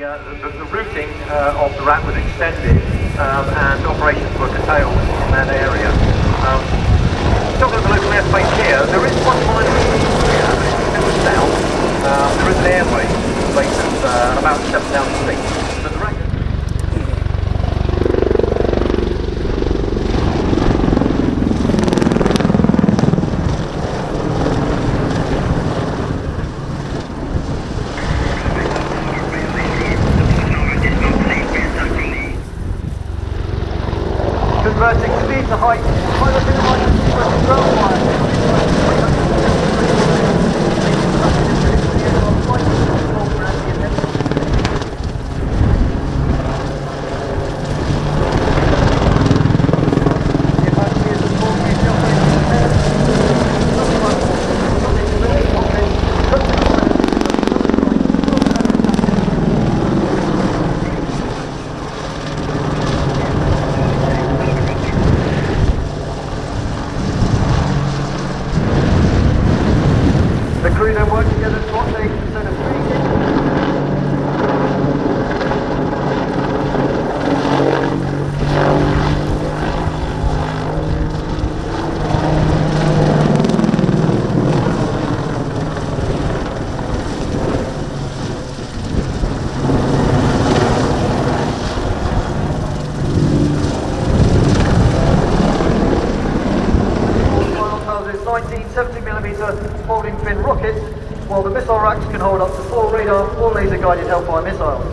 The routing of the route was extended and operations were curtailed in that area. Talking of the local airspace here, there is one minor issue here, but it's to the south. There is an airway space of about 7,000 feet. So the record. Converting speed to height, piloting the height of ground wire. The crew then work together to update instead of this 1970mm folding fin rockets, while the missile racks can hold up to 4 radar or laser guided Hellfire missiles.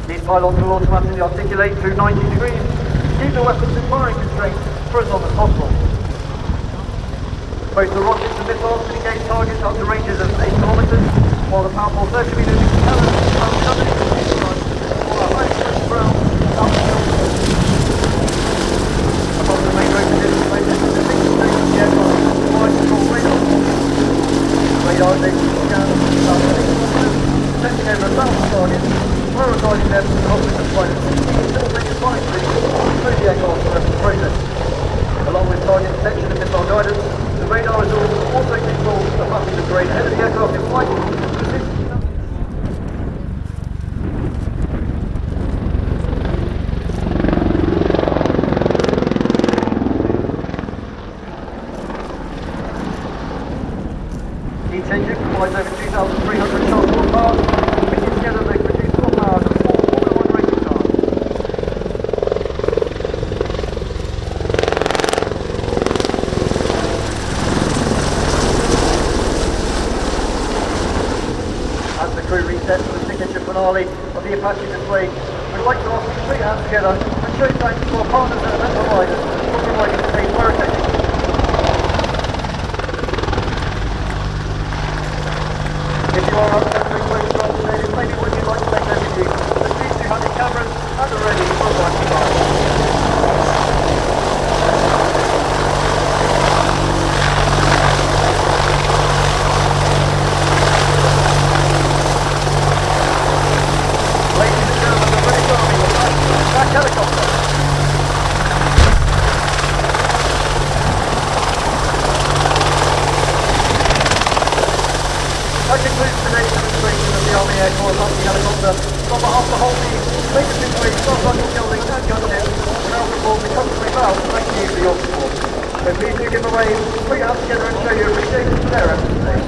These pylons will automatically articulate through 90 degrees to keep the weapons in firing constraints for as long as possible. Both the rockets and missiles can engage targets up to ranges of 8 kilometers, while the powerful 30mm propellers are underneath the fuselage or a highly stretched ground up the above the main road position, they test the single stage of the aircraft. Radar data scans about 6 kilometers, sending over 1,000 targets, prioritising them to the opposite of flight at 16 simultaneous flying speeds through the aircraft's production process. Along with target detection and missile guidance, the radar is also capable of mapping the terrain ahead of the aircraft in flight. Each engine provides over 2,300 charge horsepower, fitting together they produce 4 hours of 4 Formula 1 racing cars. As the crew resets for the signature finale of the Apache display, we'd like to ask you to put your hands together and show thanks to our partners and event providers for providing safe pyrotechnics. If you are accessing photographs today, maybe would you like to make them with you? The C200 cameras and are ready for a bright start. Ladies and gentlemen, the British Army will back helicopter. That concludes today's demonstration of the Army Air Corps Apache helicopter. On behalf of the whole team, make a situation start running shielding and gunship, and now perform the customary bow to thank you for your support. So please do give a wave, put your hands together and show your appreciation for their efforts today.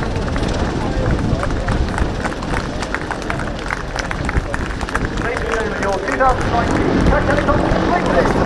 Ladies and gentlemen, your 2019 Attack helicopter complete.